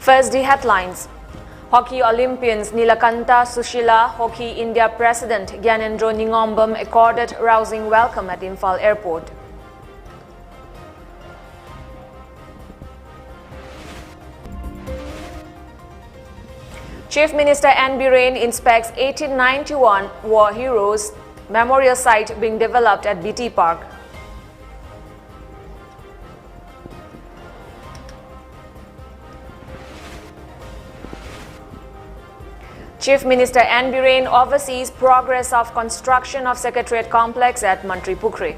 First, the headlines. Hockey Olympians Nilakanta Sushila, Hockey India President Gyanendra Ningombam accorded rousing welcome at Imphal Airport. Chief Minister N. Biren inspects 1891 War Heroes Memorial Site being developed at BT Park. Chief Minister N. Biren oversees progress of construction of Secretariat Complex at Mantripukri.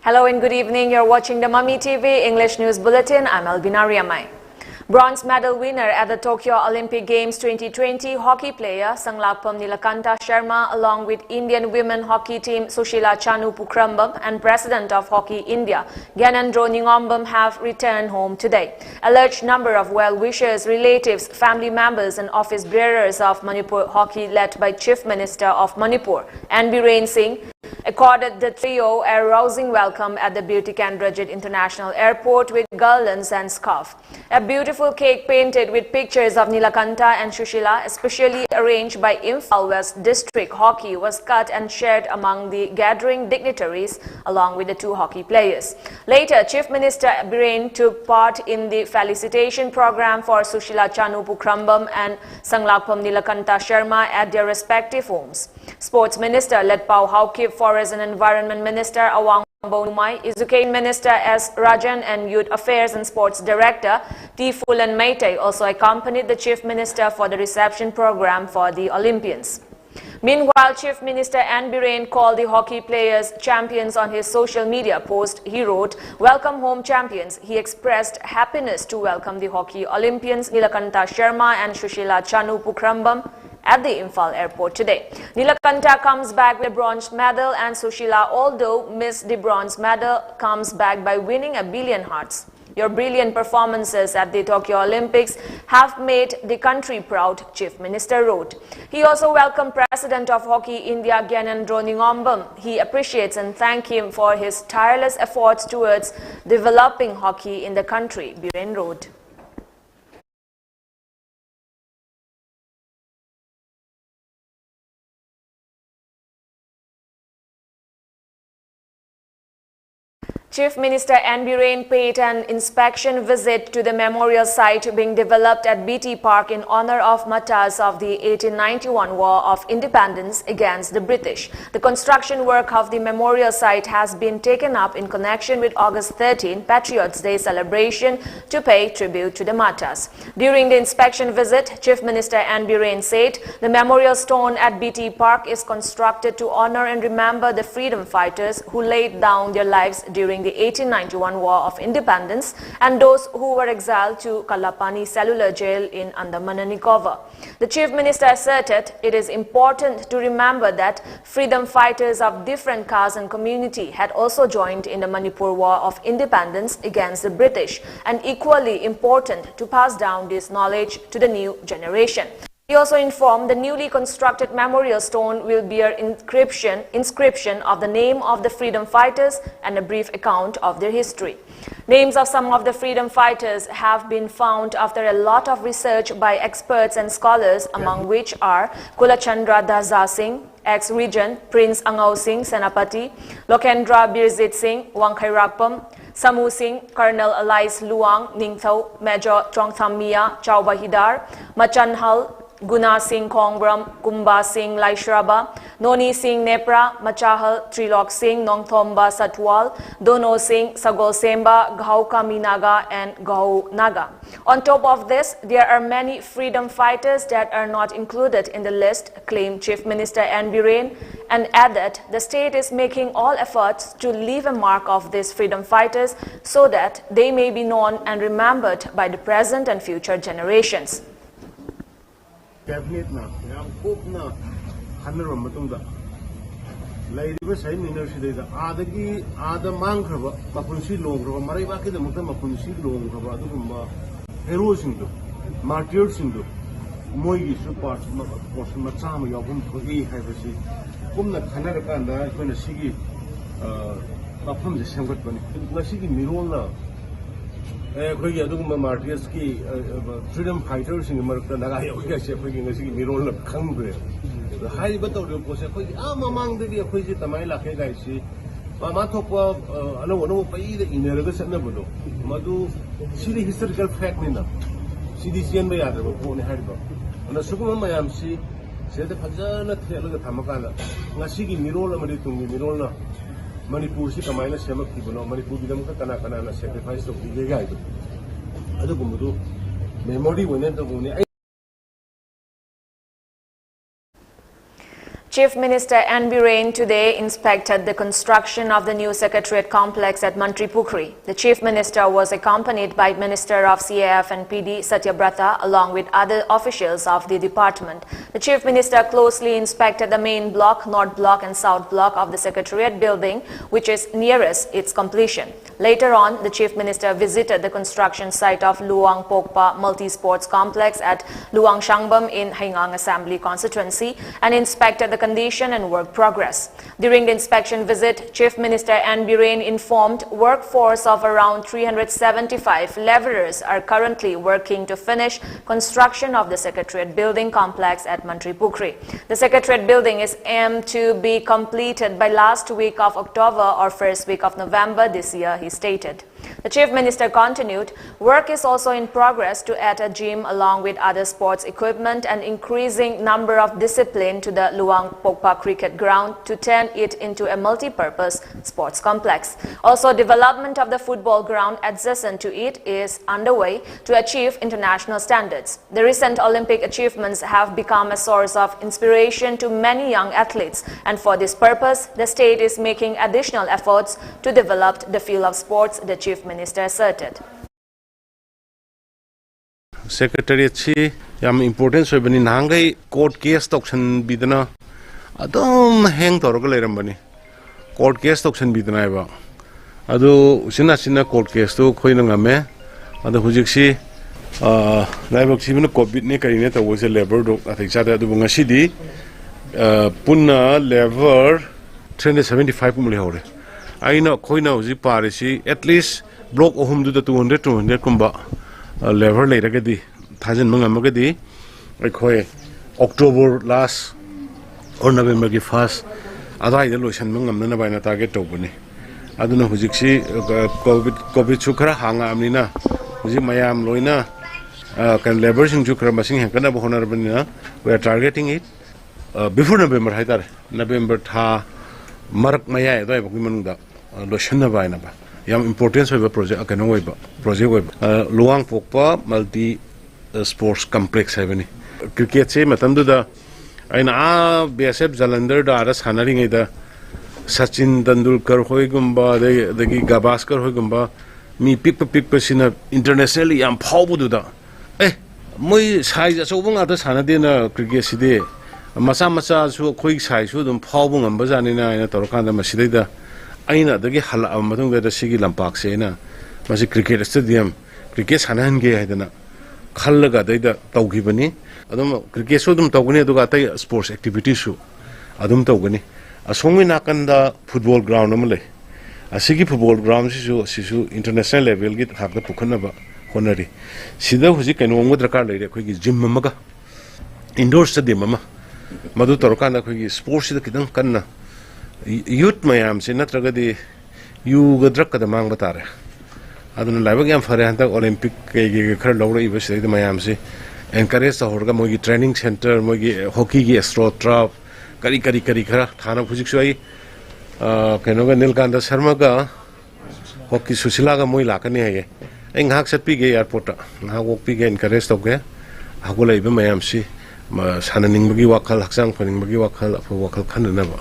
Hello and good evening. You're watching the MAMITv English News Bulletin. I'm RAIMEI. Bronze medal winner at the Tokyo Olympic Games 2020 hockey player Sanglakpam Nilakanta Sharma along with Indian women hockey team Sushila Chanu Pukrambam and President of Hockey India Gyanendra Ningombam have returned home today. A large number of well-wishers, relatives, family members and office bearers of Manipur hockey led by Chief Minister of Manipur N. Biren Singh accorded the trio a rousing welcome at the Beauty Kendrajit International Airport with garlands and scarf. A beautiful cake painted with pictures of Nilakanta and Sushila, especially arranged by Imphal West District Hockey, was cut and shared among the gathering dignitaries along with the two hockey players. Later, Chief Minister Biren took part in the felicitation program for Sushila Chanu Pukrambam and Sanglakpam Nilakanta Sharma at their respective homes. Sports Minister Letpao Haukip, Forest and Environment Minister Awang Bonumai, Education Minister S. Rajan and Youth Affairs and Sports Director T. Fulan Meitei also accompanied the Chief Minister for the reception program for the Olympians. Meanwhile, Chief Minister N. Biren called the hockey players champions on his social media post. He wrote, "Welcome home champions." He expressed happiness to welcome the hockey Olympians Nilakanta Sharma and Sushila Chanu Pukrambam at the Imphal Airport today. Nilakanta comes back with a bronze medal and Sushila, although missed the bronze medal, comes back by winning a billion hearts. Your brilliant performances at the Tokyo Olympics have made the country proud, Chief Minister wrote. He also welcomed President of Hockey India Gyanendra Ningombam. He appreciates and thanks him for his tireless efforts towards developing hockey in the country, Biren wrote. Chief Minister N. Biren paid an inspection visit to the memorial site being developed at BT Park in honor of martyrs of the 1891 War of Independence against the British. The construction work of the memorial site has been taken up in connection with August 13 Patriots' Day celebration to pay tribute to the martyrs. During the inspection visit, Chief Minister N. Biren said the memorial stone at BT Park is constructed to honor and remember the freedom fighters who laid down their lives during the 1891 War of Independence and those who were exiled to Kalapani Cellular Jail in Andaman and Nicobar. The Chief Minister asserted it is important to remember that freedom fighters of different castes and community had also joined in the Manipur War of Independence against the British, and equally important to pass down this knowledge to the new generation. He also informed the newly constructed memorial stone will bear inscription of the name of the freedom fighters and a brief account of their history. Names of some of the freedom fighters have been found after a lot of research by experts and scholars, among which are Kulachandra Daza Singh, ex-regent Prince Angau Singh Senapati, Lokendra Birzit Singh, Wangkhairakpam, Samu Singh, Colonel Alais Luang, Ningthau, Major Trongtham Mia, Chaubahidar, Machanhal, Guna Singh Kongbram, Kumba Singh Laishraba, Noni Singh Nepra, Machahal, Trilok Singh, Nongthomba Satwal, Dono Singh, Sagol Semba, Ghau Kaminaga and Ghau Naga. On top of this, there are many freedom fighters that are not included in the list, claimed Chief Minister N. Biren, and added the state is making all efforts to leave a mark of these freedom fighters so that they may be known and remembered by the present and future generations. Cabinet na, खूप ना, खानर मतुंगा Lady say University, the other mangrove, Mapunsi long, Maribaki, the Mutam Mapunsi long, heroes in the martyrs in the Moy support Matsama, Yahum for E. Havasi, Kumna Kanaka, when a Sigi Papum the Sangatman, Lasiki Mirola. We are doing martyrs, freedom fighters in America, and I guess you're putting a Mirola Congress. The high battle was among the Aquisita Maila Kagaisi, Mamatopa, Alone, in the Revis and Nabudo, Madu, city historical fact, Nina, CDC and Bayada, Pony Haribo. And the Superman Mayamsi said the Pazana Taylor Tamakana, Nasiki Mirola Maritum, Mirola, Manipur, Sikamina, Semakibo, Manipur, Kanakana, sacrifice of the guy. Adumudu, memory when the Chief Minister N.B. Rain today inspected the construction of the new Secretariat complex at Mantripukri. The Chief Minister was accompanied by Minister of CAF and PD Satyabrata along with other officials of the department. The Chief Minister closely inspected the main block, North Block and South Block of the Secretariat building, which is nearest its completion. Later on, the Chief Minister visited the construction site of Luang Pokpa Multi-Sports Complex at Luang Shangbam in Haingang Assembly Constituency and inspected the condition and work progress. During the inspection visit, Chief Minister N.B. Rain informed workforce of around 375 labourers are currently working to finish construction of the Secretariat building complex at Mantripukri. The Secretariat building is aimed to be completed by last week of October or first week of November this year, he stated. The Chief Minister continued, work is also in progress to add a gym along with other sports equipment and increasing number of discipline to the Luang Pokpa cricket ground to turn it into a multi-purpose sports complex. Also, development of the football ground adjacent to it is underway to achieve international standards. The recent Olympic achievements have become a source of inspiration to many young athletes, and for this purpose, the state is making additional efforts to develop the field of sports, the Chief Minister asserted. Secretariat si yam important so bani nangai court case tokshan bidana adom hang toroga lerambani court case tokshan bidana ba adu sina court case to khoina ngame adu hujik si laibak si bina covid ne karine ta wose labor do athik chada adu ngasi di punna labor 375 mule hore aina khoina huji parisi at least block ohum du 200 kumba level later get the thousand mangamagadi like October last or November gi first adai the lotion mangam na by na target topuni aduna hujiksi covid chukra hanga amnina huji mayam loina can labor sing chukra masing hankana bohonar banina we are targeting it before November haidar November tha marak maya dai bakimanda lotion na ba na ba yam importance of a project akano weba project web Luang Pokpa multi sports complex haveni cricket se matamdu da aina BSF Jalandhar da ara sanari ngai da Sachin Tendulkar hoigumba dagi Gavaskar hoigumba mi pick sina internationally yam phawbudu da moi size so bunga da sanade na cricket side macha su khoi size su dum phawbu ngamba jani na ina torkan da maside da aina dagi hala amatung da sigi lampak se na masi cricket stadium cricket sanan ge haidana khallaga daida tawgibani adum cricket so dum tawgani aduga tai sports activities su adum tawgani asongi nakanda football ground amale asigi football ground sisu international level gi habda pukhana ba honari sida huji kanu ngodra ka leire khoi gi gym maga indoor stadium ma madu torkanda khoi gi sports da kidang kanna youth mayam se natragadi yu gadrak kada mang batare aduna laibag yam fare hanta olympic ke khar lawra iba se mayam se encourage ta horga mogi training center mogi hockey gi astro trap kari khara thana phujik suai keno ga nilkanda sharma ga hockey susila ga moi lakani haye eng hak satpi ge airport na wok pi ge encourage to ge hagula iba mayam se sananing bagi wakhal haksang phaning bagi wakhal khanna ba.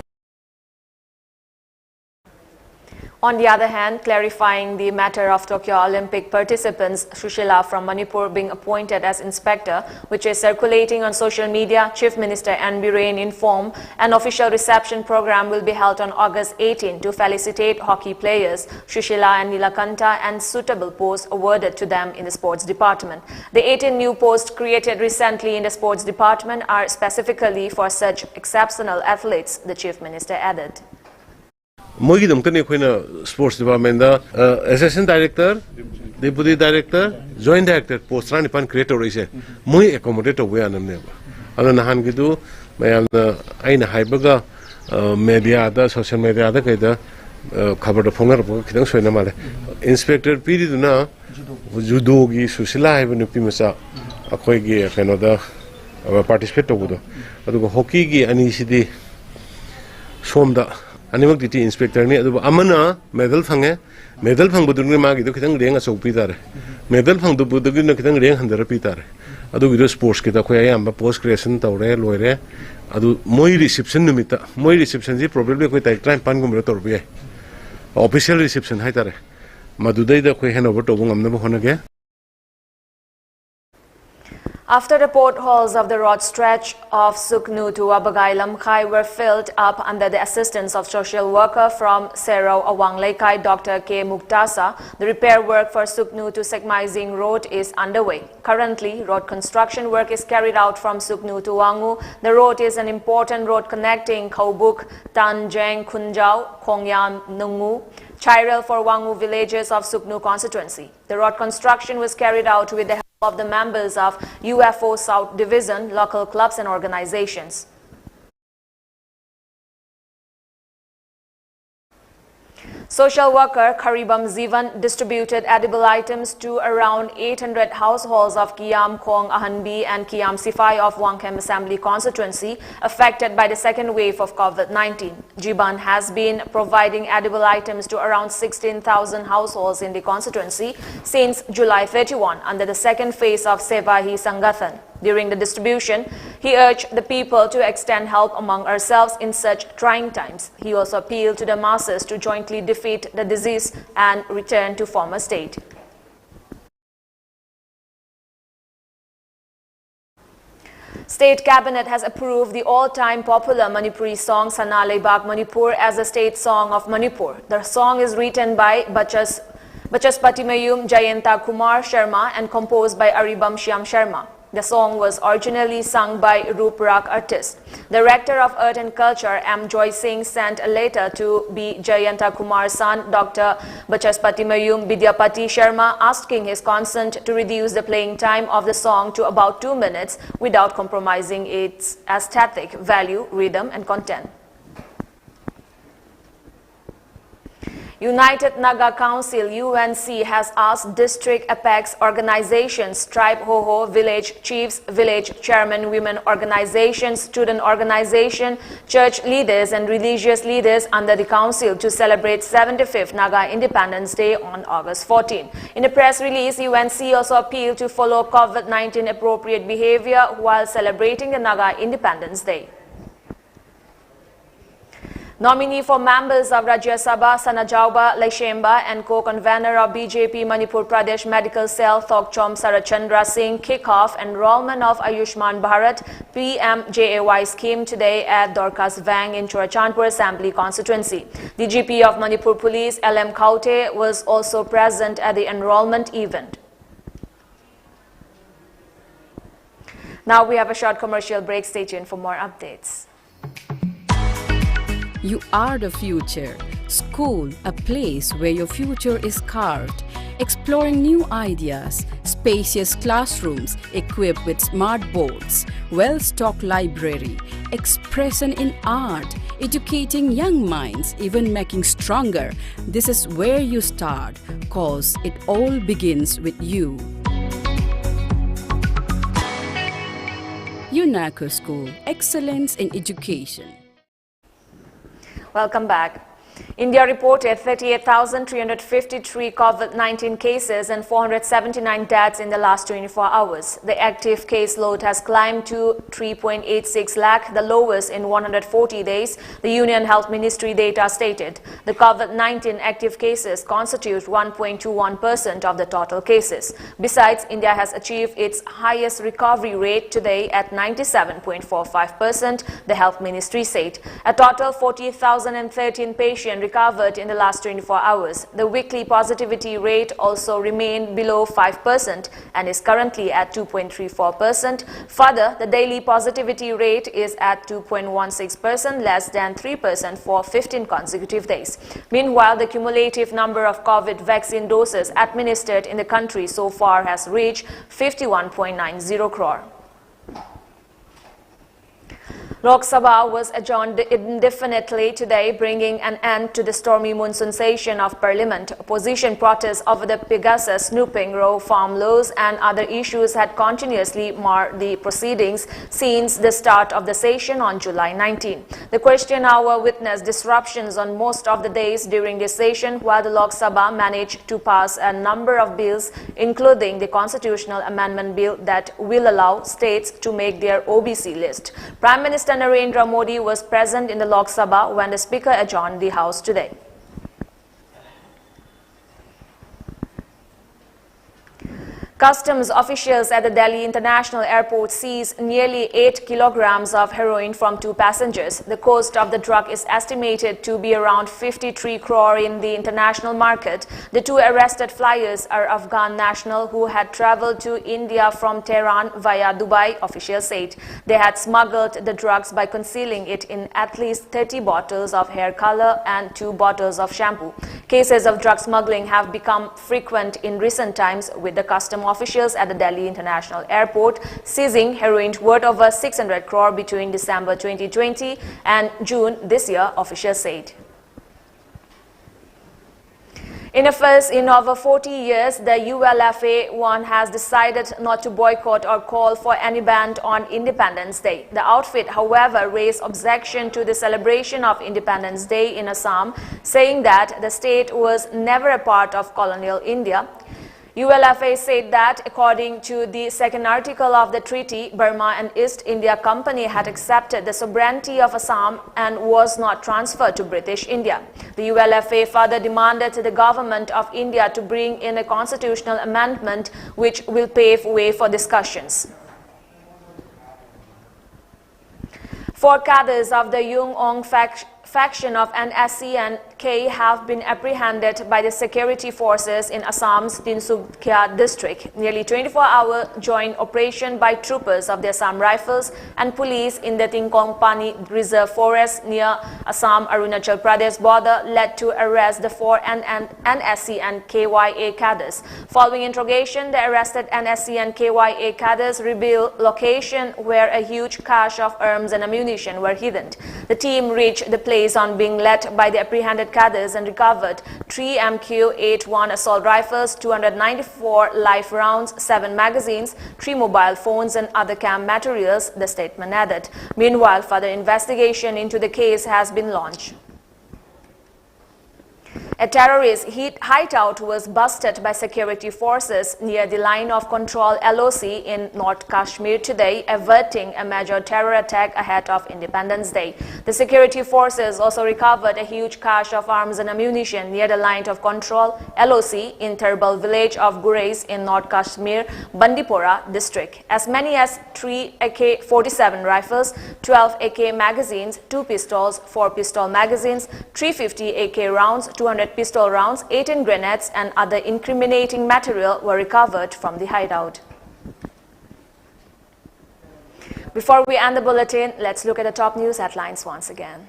On the other hand, clarifying the matter of Tokyo Olympic participants Sushila from Manipur being appointed as inspector, which is circulating on social media, Chief Minister N. Biren informed an official reception program will be held on August 18 to felicitate hockey players Sushila and Nilakanta and suitable posts awarded to them in the sports department. The 18 new posts created recently in the sports department are specifically for such exceptional athletes, the Chief Minister added. Mogi dum kani khoina sports department da assistant director, deputy director, joint director post rani pan create rise moi accommodate we anam ne ba ana nahan gidu mayam na aina haibaga media da social media da kaida khabar da phongar ba khidang soina male inspector pd duna judo gi susila haiba nupi masa akhoi gi khaino da participate to do adu hockey gi ani sidi somda animak diti inspector ni adu amana medal phange medal phang budur ni magi do khidang reng a chaupi tare medal phang du budur ni khidang reng handara pi tare adu gi sports ki ta khoya yam post creation tawre loire adu moi reception numita moi reception ji probably koi tai time pan gum tor bi official reception hai tare madu dai da khoi handover to bungam na honage. After the potholes of the road stretch of Suknu to Wabagai Lamkai were filled up under the assistance of social worker from Serau Awang Laikai Dr. K. Muktasa, the repair work for Suknu to Sekmaizing Road is underway. Currently, road construction work is carried out from Suknu to Wangu. The road is an important road connecting Kaubuk, Tanjeng, Kunjau, Kongyam, Nungu, Chirel for Wangu villages of Suknu constituency. The road construction was carried out with the help of the members of UFO South Division, local clubs and organizations. Social worker Karibam Zivan distributed edible items to around 800 households of Kiam Kong Ahanbi and Kiam Sifai of Wangkem Assembly constituency affected by the second wave of COVID-19. Jiban has been providing edible items to around 16,000 households in the constituency since July 31 under the second phase of Sevahi Sangathan. During the distribution, he urged the people to extend help among ourselves in such trying times. He also appealed to the masses to jointly defeat the disease and return to former state. State Cabinet has approved the all-time popular Manipuri song Sanale Bag Manipur as the state song of Manipur. The song is written by Bachaspatimayum Jayanta Kumar Sharma and composed by Aribam Shyam Sharma. The song was originally sung by Rooprak artist. Director of Art and Culture M. Joy Singh sent a letter to B. Jayanta Kumar's son, Dr. Bachaspatimayum Bidyapati Sharma, asking his consent to reduce the playing time of the song to about 2 minutes without compromising its aesthetic value, rhythm and content. United Naga Council UNC has asked district apex organizations, tribe Hoho, village chiefs, village chairman, women organizations, student organization, church leaders and religious leaders under the council to celebrate 75th Naga Independence Day on August 14. In a press release, UNC also appealed to follow COVID-19 appropriate behavior while celebrating the Naga Independence Day. Nominee for members of Rajya Sabha Sanajauba Laishemba and co-convener of BJP Manipur Pradesh Medical Cell Thokchom Sarachandra Singh kick off enrollment of Ayushman Bharat PMJAY scheme today at Dorcas Vang in Churachandpur Assembly constituency. The GP of Manipur Police LM Kaute was also present at the enrollment event. Now we have a short commercial break. Stay tuned for more updates. You are the future. School, a place where your future is carved. Exploring new ideas, spacious classrooms equipped with smart boards, well-stocked library, expression in art, educating young minds, even making stronger. This is where you start, cause it all begins with you. UNACO School, excellence in education. Welcome back. India reported 38,353 COVID-19 cases and 479 deaths in the last 24 hours. The active case load has climbed to 3.86 lakh, the lowest in 140 days, the Union Health Ministry data stated. The COVID-19 active cases constitute 1.21% of the total cases. Besides, India has achieved its highest recovery rate today at 97.45%, the Health Ministry said. A total 40,013 patients recovered in the last 24 hours. The weekly positivity rate also remained below 5% and is currently at 2.34%. Further, the daily positivity rate is at 2.16%, less than 3% for 15 consecutive days. Meanwhile, the cumulative number of COVID vaccine doses administered in the country so far has reached 51.90 crore. Lok Sabha was adjourned indefinitely today, bringing an end to the stormy monsoon session of Parliament. Opposition protests over the Pegasus snooping, row farm laws and other issues had continuously marred the proceedings since the start of the session on July 19. The question hour witnessed disruptions on most of the days during this session, while the Lok Sabha managed to pass a number of bills, including the constitutional amendment bill that will allow states to make their OBC list. Prime Minister Narendra Modi was present in the Lok Sabha when the Speaker adjourned the House today. Customs officials at the Delhi International Airport seized nearly 8 kilograms of heroin from 2 passengers. The cost of the drug is estimated to be around 53 crore in the international market. The 2 arrested flyers are Afghan national who had traveled to India from Tehran via Dubai, officials said. They had smuggled the drugs by concealing it in at least 30 bottles of hair color and 2 bottles of shampoo. Cases of drug smuggling have become frequent in recent times, with the customs officials at the Delhi International Airport seizing heroin worth over 600 crore between December 2020 and June this year, officials said. In a first in over 40 years, the ULFA-1 has decided not to boycott or call for any ban on Independence Day. The outfit, however, raised objection to the celebration of Independence Day in Assam, saying that the state was never a part of colonial India. ULFA said that according to the second article of the treaty, Burma and East India Company had accepted the sovereignty of Assam and was not transferred to British India. The ULFA further demanded the government of India to bring in a constitutional amendment which will pave way for discussions. 4 cadres of the Yung Ong faction of NSC and K have been apprehended by the security forces in Assam's Tinsukia district. Nearly 24-hour joint operation by troopers of the Assam Rifles and police in the Tingkongpani Reserve Forest near Assam-Arunachal Pradesh border led to arrest the 4 NSC and KYA cadres. Following interrogation, the arrested NSC and KYA cadres revealed location where a huge cache of arms and ammunition were hidden. The team reached the place on being led by the apprehended cadres and recovered 3 MQ-81 assault rifles, 294 live rounds, 7 magazines, 3 mobile phones and other camp materials, the statement added. Meanwhile, further investigation into the case has been launched. A terrorist hideout was busted by security forces near the line of control LOC in North Kashmir today, averting a major terror attack ahead of Independence Day. The security forces also recovered a huge cache of arms and ammunition near the line of control LOC in Terbal village of Gurez in North Kashmir, Bandipora district. As many as 3 AK-47 rifles, 12 AK magazines, 2 pistols, 4 pistol magazines, 350 AK rounds, 200 pistol rounds, 18 grenades and other incriminating material were recovered from the hideout. Before we end the bulletin, let's look at the top news headlines once again.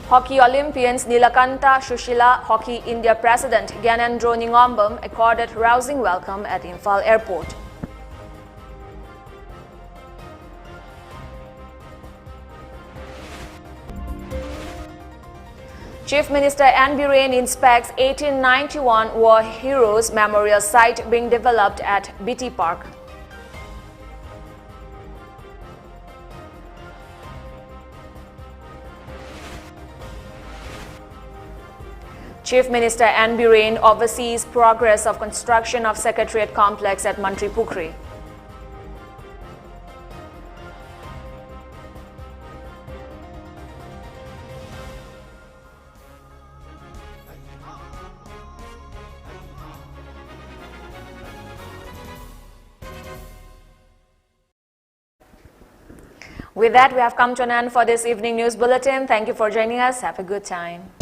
Hockey Olympians Nilakanta Shushila, Hockey India President Gyanendra Ningombam accorded rousing welcome at Imphal Airport. Chief Minister N. Biren inspects 1891 War Heroes Memorial Site being developed at BT Park. Chief Minister N. Biren oversees progress of construction of Secretariat Complex at Mantripukri. With that, we have come to an end for this evening news bulletin. Thank you for joining us. Have a good time.